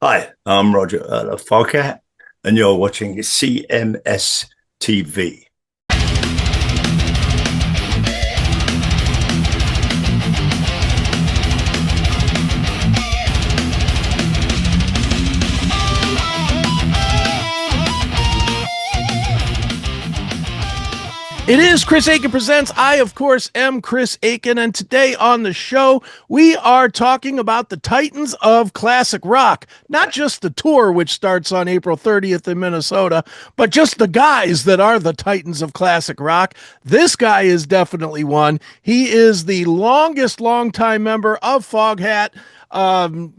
Hi, I'm Roger Earl of Foghat, and you're watching CMS TV. It is Chris Akin Presents. I, of course, am Chris Akin, and today on the show, we are talking about the Titans of Classic Rock. Not just the tour, which starts on April 30th in Minnesota, but just the guys that are the Titans of Classic Rock. This guy is definitely one. He is the longtime member of Foghat.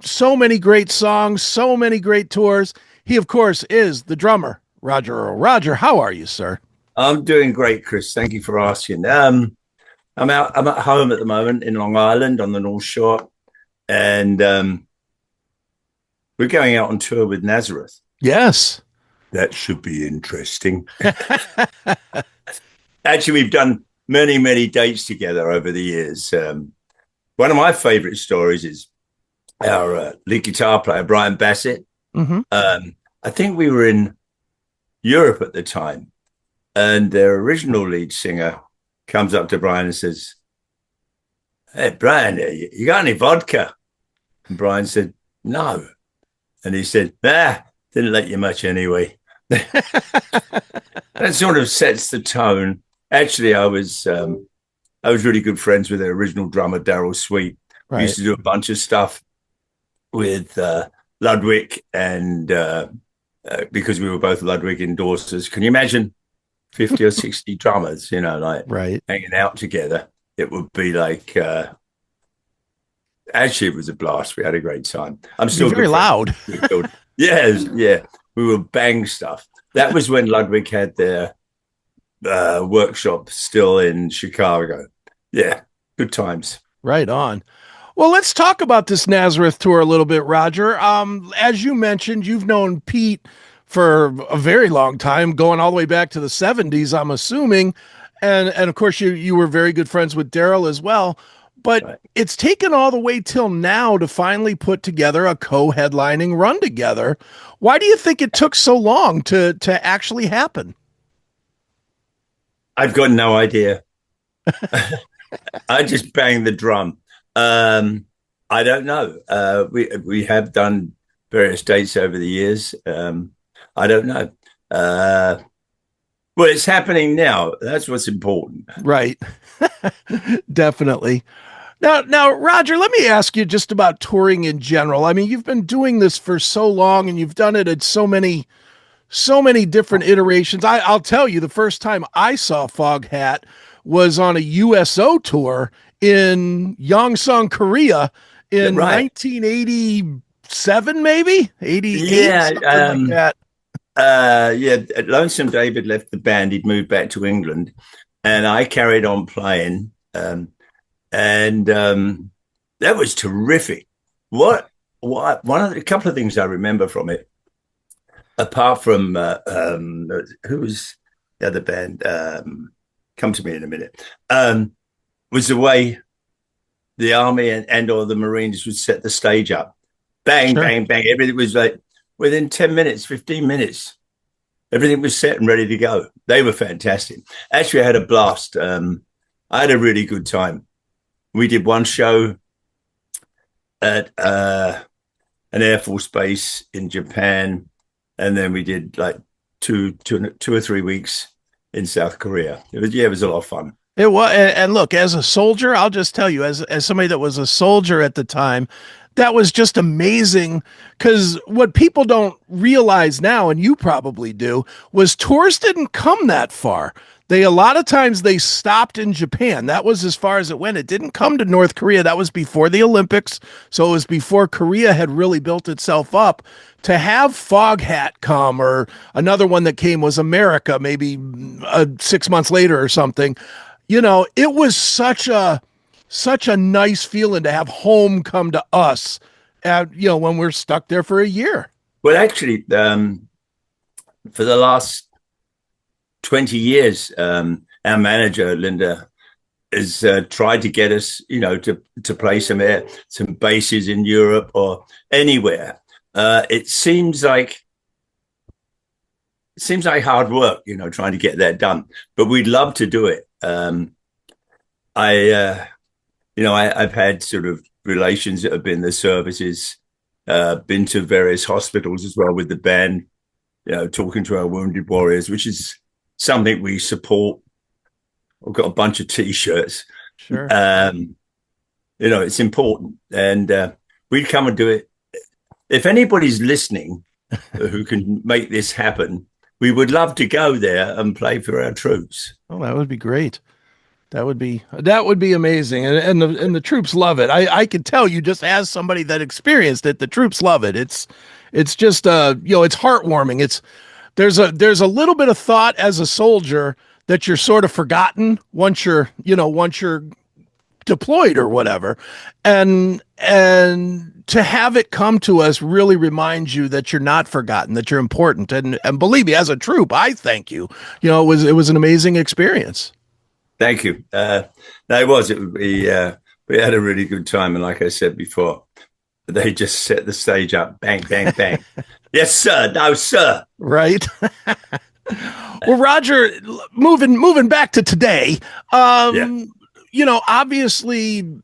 So many great songs, so many great tours. He, of course, is the drummer, Roger Earl. Roger, how are you, sir? I'm doing great, Chris. Thank you for asking. I'm at home at the moment in Long Island on the North Shore, and we're going out on tour with Nazareth. Yes. That should be interesting. Actually, we've done many dates together over the years. One of my favorite stories is our lead guitar player, Brian Bassett. Mm-hmm. I think we were in Europe at the time. And their original lead singer comes up to Brian and says, "Hey, Brian, you got any vodka?" And Brian said, "No." And he said, didn't let you much anyway. That sort of sets the tone. Actually, I was really good friends with their original drummer, Daryl Sweet. Right. We used to do a bunch of stuff with Ludwig, and because we were both Ludwig endorsers. Can you imagine 50 or 60 drummers, right, hanging out together? It would be like, actually, it was a blast. We had a great time. I'm still very loud. Yeah. We were bang stuff. That was when Ludwig had their workshop still in Chicago. Yeah, good times. Right on. Well, let's talk about this Nazareth tour a little bit, Roger. As you mentioned, you've known Pete for a very long time, going all the way back to the 70s, I'm assuming. And of course, you were very good friends with Daryl as well. But right. It's taken all the way till now to finally put together a co-headlining run together. Why do you think it took so long to actually happen? I've got no idea. I just banged the drum. I don't know. We have done various dates over the years. I don't know. Well, it's happening now. That's what's important. Right. Definitely. Now, Roger, let me ask you just about touring in general. I mean, you've been doing this for so long, and you've done it at so many different iterations. I'll tell you, the first time I saw Foghat was on a USO tour in Yongsan, Korea in 1987, maybe 88. Yeah, like that. Lonesome David left the band. He'd moved back to England, and I carried on playing. And that was terrific. A couple of things I remember from it, apart from who was the other band? Come to me in a minute. Was the way the Army and or the Marines would set the stage up. Bang, sure. Bang, bang. Everything was like, within 10 minutes, 15 minutes, everything was set and ready to go. They were fantastic. Actually, I had a blast. I had a really good time. We did one show at an Air Force base in Japan, and then we did like two or 3 weeks in South Korea. It was a lot of fun. It was, and look, as a soldier, I'll just tell you, as somebody that was a soldier at the time, that was just amazing, because what people don't realize now, and you probably do, was tours didn't come that far. A lot of times they stopped in Japan. That was as far as it went. It didn't come to North Korea. That was before the Olympics. So it was before Korea had really built itself up. To have Foghat come, or another one that came was America, maybe 6 months later or something. It was such a nice feeling to have home come to us, when we're stuck there for a year. Well, actually, for the last 20 years, our manager, Linda, has tried to get us, to play some bases in Europe or anywhere. It seems like hard work, trying to get that done. But we'd love to do it. I've had sort of relations that have been the services, been to various hospitals as well with the band, talking to our wounded warriors, which is something we support. I've got a bunch of T-shirts. Sure. It's important, and we'd come and do it. If anybody's listening who can make this happen, we would love to go there and play for our troops. Oh, that would be great. That would be amazing, and the troops love it. I can tell you, just as somebody that experienced it, the troops love it. It's just it's heartwarming. There's a little bit of thought as a soldier that you're sort of forgotten once you're deployed or whatever, and to have it come to us really reminds you that you're not forgotten, that you're important, and believe me, as a troop, I thank you. It was an amazing experience. Thank you. No, it was. We had a really good time, and like I said before, they just set the stage up, bang, bang, bang. Yes, sir. No, sir. Right. Well, Roger, moving back to today. Obviously,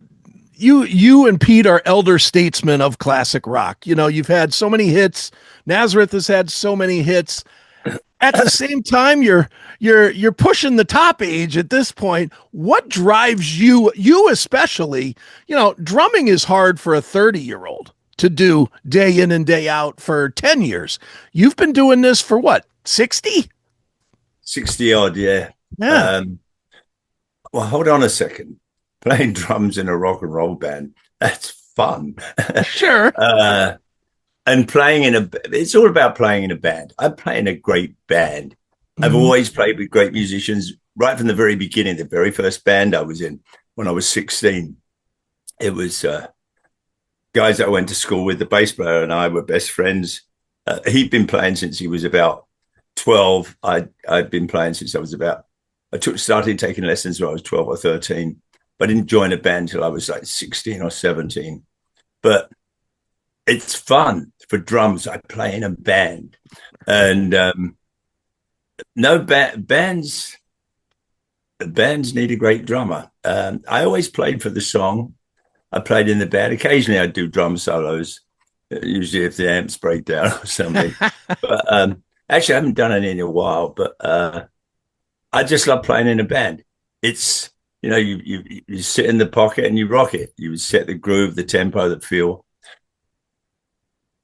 you and Pete are elder statesmen of classic rock. You've had so many hits. Nazareth has had so many hits. At the same time, you're pushing the top age at this point. What drives you especially? Drumming is hard for a 30-year-old to do day in and day out for 10 years. You've been doing this for what, 60? 60 odd, yeah. Yeah. Well, hold on a second. Playing drums in a rock and roll band, that's fun. Sure. And it's all about playing in a band. I play in a great band. I've always played with great musicians right from the very beginning. The very first band I was in when I was 16, it was guys that I went to school with. The bass player and I were best friends. He'd been playing since he was about 12. I'd been playing since started taking lessons when I was 12 or 13. But I didn't join a band until I was like 16 or 17. But it's fun for drums. I play in a band, and bands need a great drummer. I always played for the song. I played in the band. Occasionally, I do drum solos. Usually, if the amps break down or something. But actually, I haven't done it in a while. But I just love playing in a band. It's you sit in the pocket and you rock it. You set the groove, the tempo, the feel.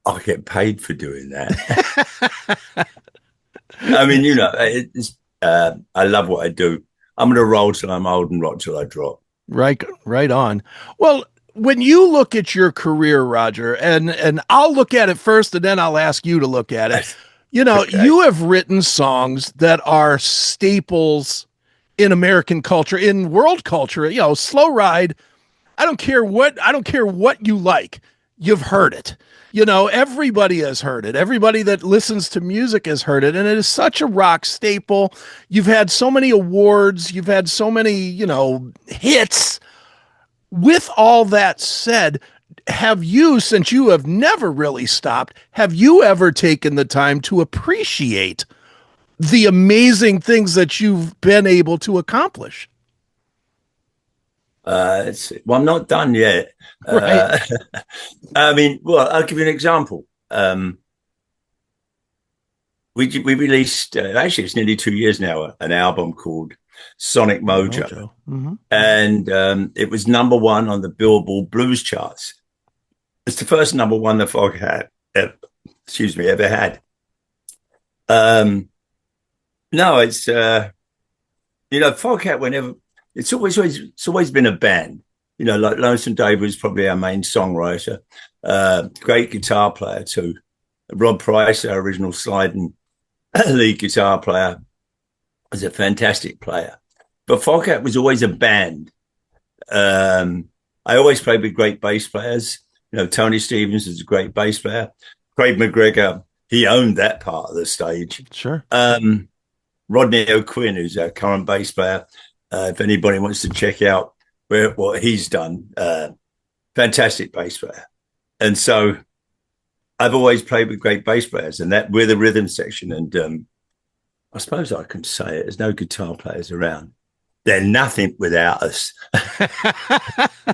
I get paid for doing that. I mean, I love what I do. I'm going to roll till I'm old and rock till I drop. Right on. Well, when you look at your career, Roger, and I'll look at it first and then I'll ask you to look at it. Okay. You have written songs that are staples in American culture, in world culture. Slow Ride. I don't care what you like. You've heard it. Everybody has heard it. Everybody that listens to music has heard it. And it is such a rock staple. You've had so many awards. You've had so many, hits. With all that said, have you, since you have never really stopped, have you ever taken the time to appreciate the amazing things that you've been able to accomplish? I'm not done yet. Right. I'll give you an example. We released, actually, it's nearly 2 years now, an album called Sonic Mojo. Mm-hmm. And it was number one on the Billboard Blues charts. It's the first number one that Foghat ever had. No, it's Foghat, whenever it's always been a band. Like Lonesome Dave was probably our main songwriter, great guitar player too. Rob Price, our original sliding lead guitar player, was a fantastic player. But Foghat was always a band. I always played with great bass players. Tony Stevens is a great bass player. Craig McGregor, he owned that part of the stage. Sure. Rodney O'Quinn, who's our current bass player. If anybody wants to check out what he's done, fantastic bass player. And so I've always played with great bass players, and that we're the rhythm section. And I suppose I can say it. There's no guitar players around. They're nothing without us.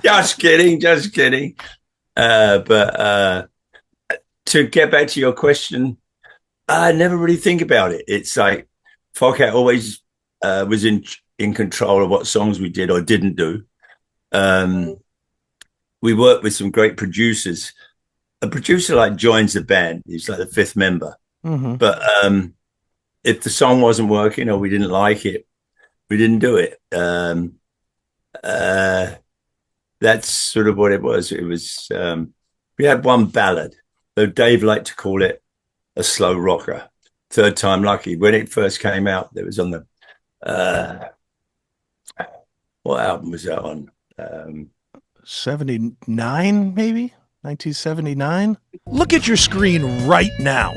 Just kidding, just kidding. But to get back to your question, I never really think about it. It's like Foghat always was in control of what songs we did or didn't do. We worked with some great producers. A producer like joins the band. He's like the fifth member. Mm-hmm. But if the song wasn't working or we didn't like it, we didn't do it. That's sort of what it was. It was we had one ballad, though Dave liked to call it a slow rocker. Third Time Lucky. When it first came out, it was on the what album was that on? 79, maybe 1979. Look at your screen right now.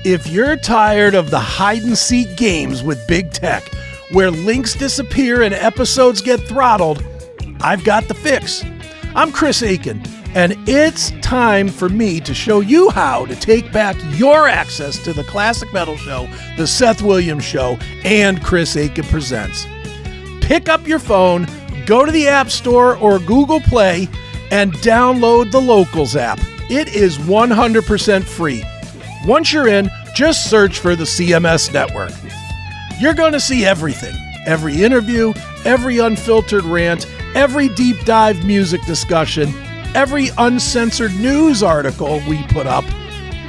If you're tired of the hide and seek games with big tech, where links disappear and episodes get throttled, I've got the fix. I'm Chris Akin, and it's time for me to show you how to take back your access to the Classic Metal Show, the Seth Williams Show, and Chris Akin Presents. Pick up your phone, go to the App Store or Google Play, and download the Locals app. It is 100% free. Once you're in, just search for the CMS Network. You're going to see everything. Every interview, every unfiltered rant, every deep dive music discussion, every uncensored news article we put up,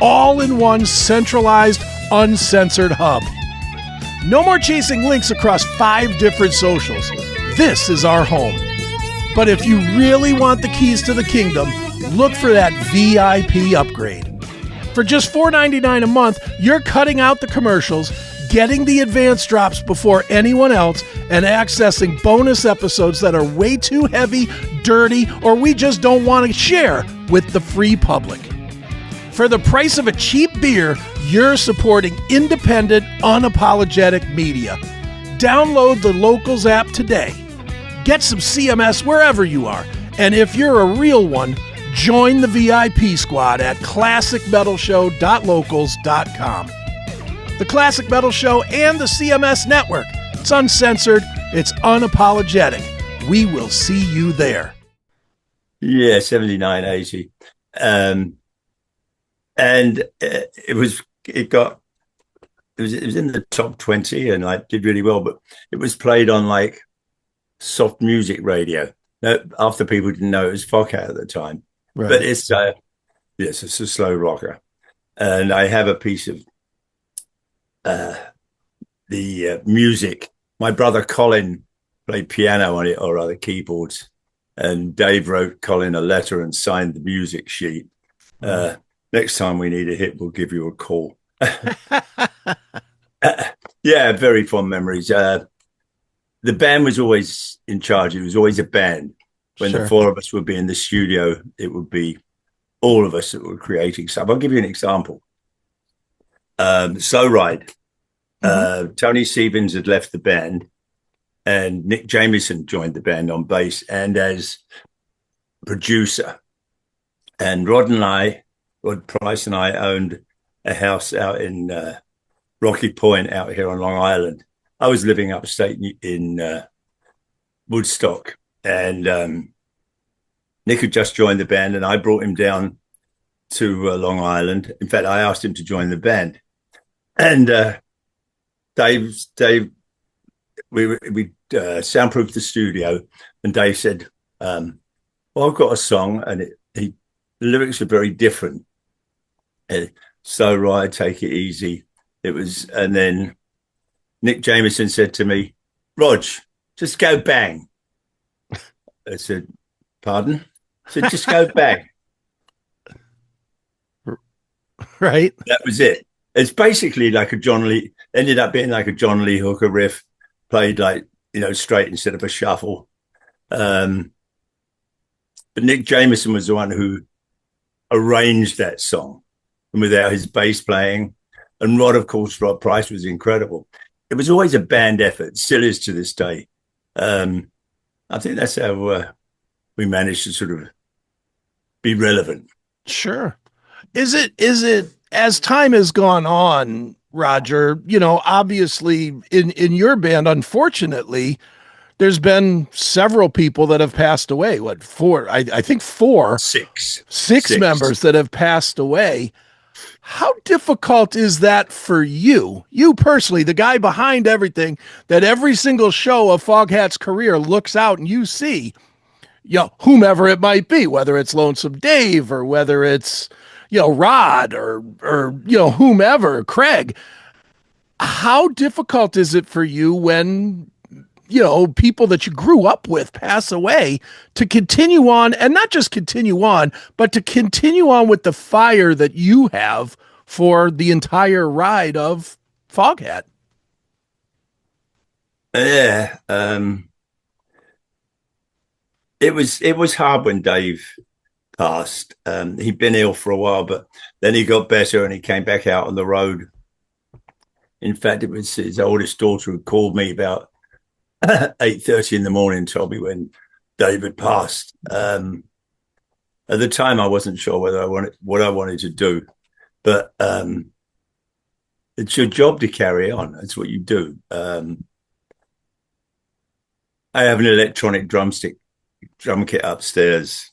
all in one centralized, uncensored hub. No more chasing links across 5 different socials. This is our home. But if you really want the keys to the kingdom, look for that VIP upgrade. For just $4.99 a month, you're cutting out the commercials, getting the advanced drops before anyone else, and accessing bonus episodes that are way too heavy, dirty, or we just don't want to share with the free public. For the price of a cheap beer, you're supporting independent, unapologetic media. Download the Locals app today. Get some CMS wherever you are. And if you're a real one, join the VIP squad at classicmetalshow.locals.com. The Classic Metal Show and the CMS Network. It's uncensored. It's unapologetic. We will see you there. Yeah, 79, 80. And it was in the top 20 and I did really well, but it was played on like soft music radio. After people didn't know it was Foghat at the time. Right. But it's yes, it's a slow rocker. And I have a piece of the music. My brother Colin played piano on it or other keyboards. And Dave wrote Colin a letter and signed the music sheet. Next time we need a hit, we'll give you a call. Yeah, very fond memories. The band was always in charge. It was always a band. When the 4 of us would be in the studio, it would be all of us that were creating stuff. I'll give you an example. Slow Ride. Tony Stevens had left the band and Nick Jameson joined the band on bass and as producer. And Rod Price and I owned a house out in Rocky Point out here on Long Island. I was living upstate in Woodstock. And Nick had just joined the band and I brought him down to Long Island. In fact, I asked him to join the band. And Dave, we soundproofed the studio and Dave said, well, I've got a song and the lyrics are very different. So right, take it easy. It was, and then Nick Jameson said to me, Rog, just go bang. I said, pardon? I said, just go bang. Right. That was it. It's basically like ended up being like a John Lee Hooker riff, played like, straight instead of a shuffle. But Nick Jameson was the one who arranged that song. And without his bass playing, and Rod Price was incredible. It was always a band effort, still is to this day. I think that's how we managed to sort of be relevant. Sure. Is it as time has gone on, Roger, obviously in your band, unfortunately, there's been several people that have passed away. What, four? I think four, Six. six Six. members that have passed away. How difficult is that for you? You personally, the guy behind everything, that every single show of Foghat's career looks out and you see, whomever it might be, whether it's Lonesome Dave or whether it's, Rod or whomever, Craig. How difficult is it for you when people that you grew up with pass away to continue on, and not just continue on, but to continue on with the fire that you have for the entire ride of Foghat? Yeah. It was hard when Dave passed. He'd been ill for a while, but then he got better and he came back out on the road. In fact, it was his oldest daughter who called me about 8:30 in the morning and told me when David passed. At the time, I wasn't sure what I wanted to do, but it's your job to carry on. That's what you do. I have an electronic drum kit upstairs.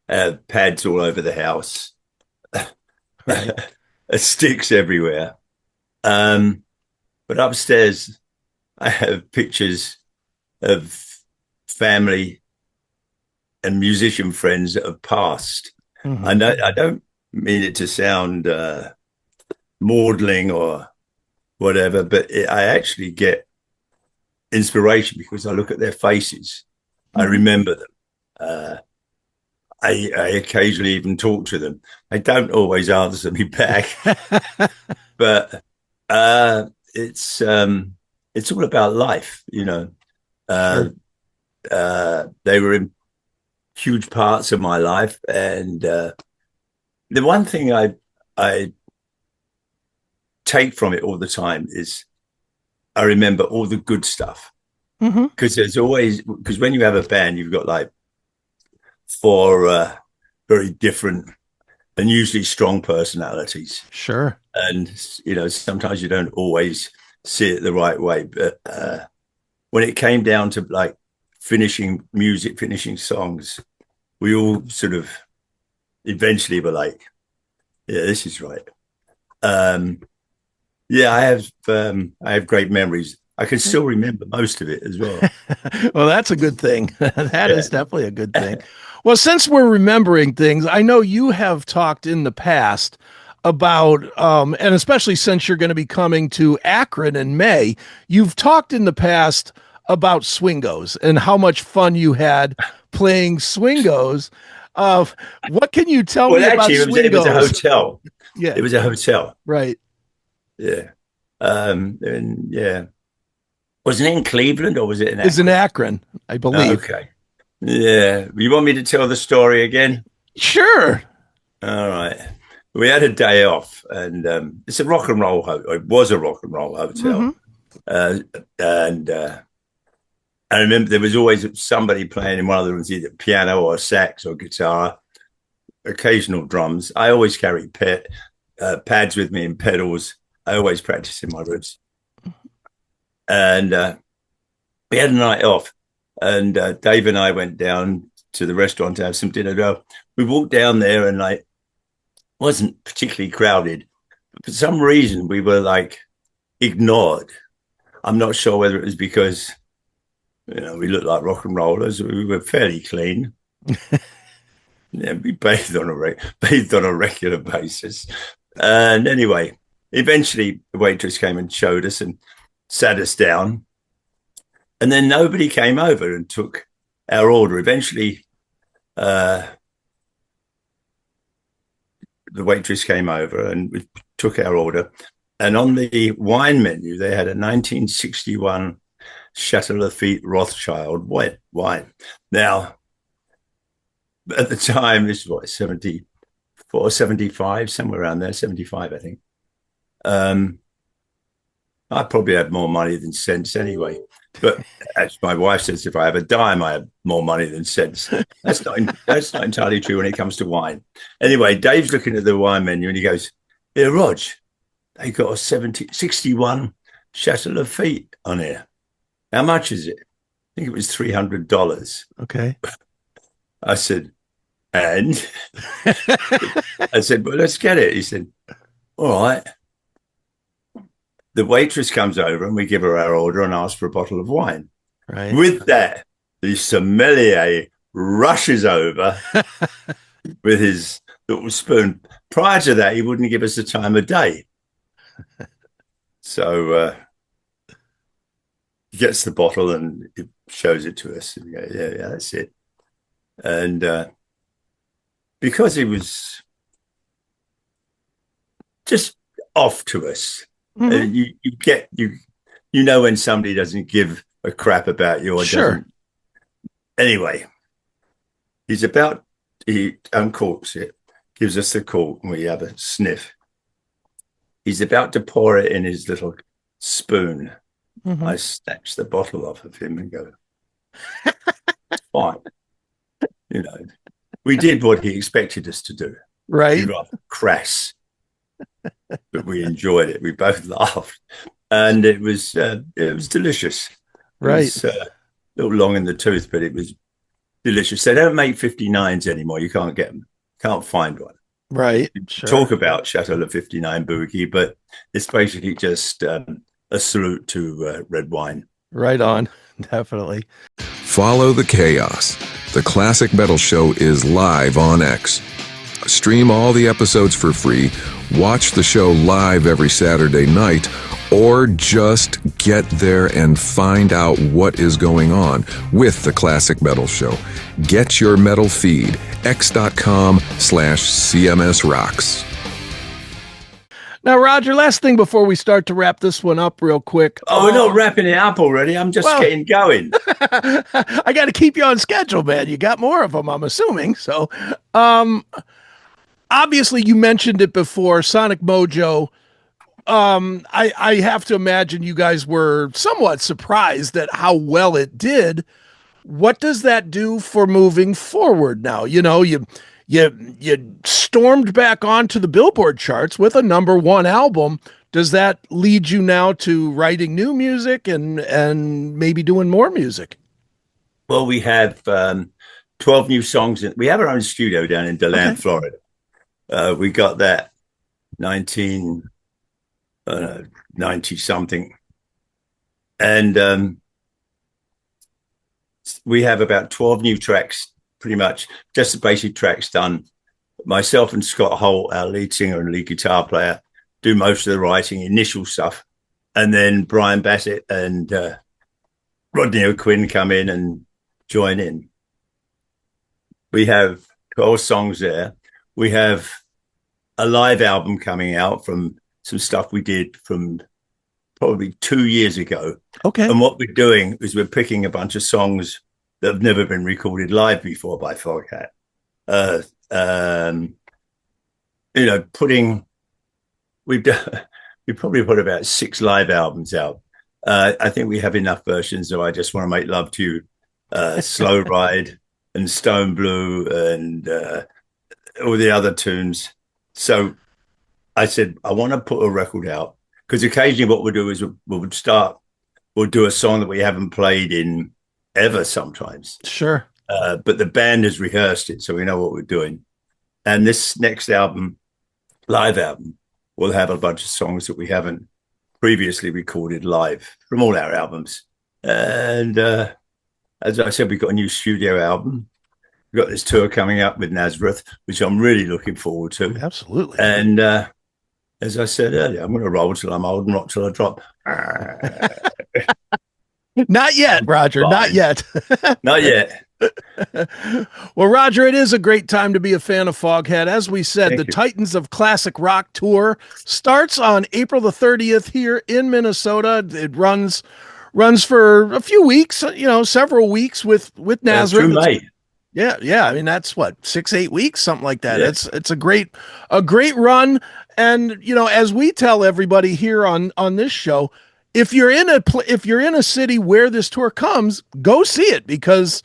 I have pads all over the house. Right. Sticks everywhere. But upstairs, I have pictures of family and musician friends that have passed. Mm-hmm. I don't mean it to sound maudling or whatever, but I actually get inspiration because I look at their faces. Mm-hmm. I remember them. I occasionally even talk to them. I don't always answer me back, but it's all about life, Sure. They were in huge parts of my life, and the one thing I take from it all the time is I remember all the good stuff, because because when you have a band, you've got like four very different and usually strong personalities. Sure. And sometimes you don't always see it the right way, but when it came down to like finishing songs, we all sort of eventually were like, yeah, this is right. Yeah, I have great memories. I can still remember most of it as well. Well, that's a good thing. That is definitely a good thing. Well, since we're remembering things, I know you have talked in the past about, and especially since you're going to be coming to Akron in May, you've talked in the past about swingos and how much fun you had playing swingos. What can you tell me about swingos? It was a hotel. Yeah, it was a hotel. Right. Yeah. And yeah. Wasn't it in Cleveland or was it in Akron? It's in Akron, I believe. Oh, okay. Yeah. You want me to tell the story again? Sure. All right. We had a day off, and it's a rock and roll. It was a rock and roll hotel, and I remember there was always somebody playing in one of the rooms, either piano or sax or guitar, occasional drums. I always carry pads with me and pedals. I always practice in my rooms, and we had a night off, and Dave and I went down to the restaurant to have some dinner. We walked down there, and like, wasn't particularly crowded. But for some reason, we were like ignored. I'm not sure whether it was because, we looked like rock and rollers. We were fairly clean. Yeah, we bathed on a regular basis. And anyway, eventually the waitress came and showed us and sat us down. And then nobody came over and took our order. Eventually, the waitress came over and we took our order. And on the wine menu, they had a 1961 Chateau Lafite Rothschild white wine. Now, at the time, this was 74, 75, somewhere around there, 75, I think. I probably have more money than sense anyway. But as my wife says, if I have a dime, I have more money than sense. That's not entirely true when it comes to wine. Anyway, Dave's looking at the wine menu and he goes, "Here, Rog, they got a 61 Chateau Lafite on here. How much is it?" I think it was $300. Okay. I said, "And?" I said, "Well, let's get it." He said, "All right." The waitress comes over and we give her our order and ask for a bottle of wine. Right. With that, the sommelier rushes over with his little spoon. Prior to that, he wouldn't give us the time of day. So he gets the bottle and he shows it to us. And we go, yeah, that's it. And because he was just off to us, you know when somebody doesn't give a crap about you or doesn't. Anyway, he uncorks it, gives us the cork, and we have a sniff. He's about to pour it in his little spoon. I snatch the bottle off of him and go, "It's fine." You know, we did what he expected us to do. Right. We got crass, but we enjoyed it. We both laughed, and it was delicious. Right. It was, a little long in the tooth, but it was delicious. They don't make 59s anymore. You can't get them. Can't find one. Right. Sure. Talk about Chateau Le 59 Bouquet, but it's basically just a salute to red wine. Right on. Definitely. Follow the chaos. The Classic Metal Show is live on X. Stream all the episodes for free, watch the show live every Saturday night, or just get there and find out what is going on with the Classic Metal Show. Get your metal feed, x.com/CMS Rocks. Now, Roger, last thing before we start to wrap this one up real quick. Oh, we're not wrapping it up already. I'm just getting going. I got to keep you on schedule, man. You got more of them, I'm assuming. So, obviously, you mentioned it before, Sonic Mojo. I have to imagine you guys were somewhat surprised at how well it did. What does that do for moving forward now? You know, you stormed back onto the Billboard charts with a #1 album. Does that lead you now to writing new music and maybe doing more music? Well, we have 12 new songs. We have our own studio down in DeLand, Florida. We got that 1990 something. And we have about 12 new tracks, pretty much just the basic tracks done. Myself and Scott Holt, our lead singer and lead guitar player, do most of the writing, initial stuff. And then Brian Bassett and Rodney O'Quinn come in and join in. We have 12 songs there. We have a live album coming out from some stuff we did from probably 2 years ago. Okay. And what we're doing is we're picking a bunch of songs that have never been recorded live before by Foghat. You know, we probably put about 6 live albums out. I think we have enough versions of I Just Want to Make Love to You, Slow Ride and Stone Blue and all the other tunes. So I said, I want to put a record out because occasionally what we'll do is we'll do a song that we haven't played in ever sometimes. Sure. But the band has rehearsed it, so we know what we're doing. And this next album, live album, will have a bunch of songs that we haven't previously recorded live from all our albums. And as I said, we've got a new studio album. We've got this tour coming up with Nazareth, which I'm really looking forward to. Absolutely. And as I said earlier, I'm going to roll till I'm old and rock till I drop. Not yet, Roger. Not yet. Not yet. Well, Roger, it is a great time to be a fan of Foghat. As we said, the Titans of Classic Rock Tour starts on April the 30th here in Minnesota. It runs for a few weeks, you know, several weeks with Nazareth. Through May. Yeah. I mean, that's what, 6-8 weeks, something like that. Yeah. It's a great run. And, you know, as we tell everybody here on this show, if you're in a city where this tour comes, go see it, because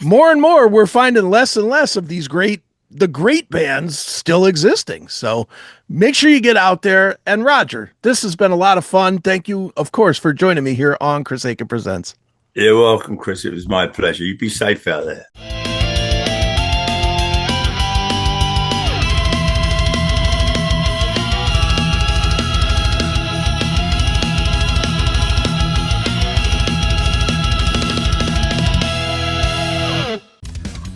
more and more we're finding less and less of the great bands still existing. So make sure you get out there. And Roger, this has been a lot of fun. Thank you, of course, for joining me here on Chris Akin Presents. You're welcome, Chris. It was my pleasure. You be safe out there.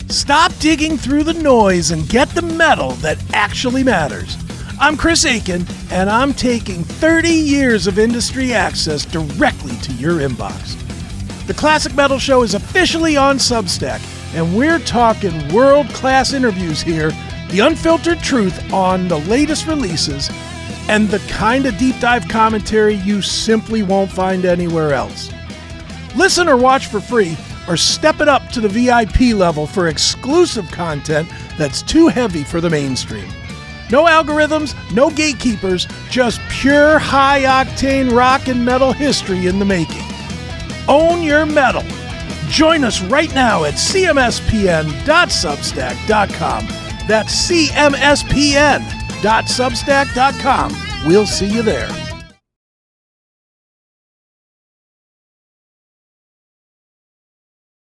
Stop digging through the noise and get the metal that actually matters. I'm Chris Akin, and I'm taking 30 years of industry access directly to your inbox. The Classic Metal Show is officially on Substack, and we're talking world-class interviews here, the unfiltered truth on the latest releases, and the kind of deep dive commentary you simply won't find anywhere else. Listen or watch for free, or step it up to the VIP level for exclusive content that's too heavy for the mainstream. No algorithms, no gatekeepers, just pure high-octane rock and metal history in the making. Own your metal. Join us right now at cmspn.substack.com. That's cmspn.substack.com. We'll see you there.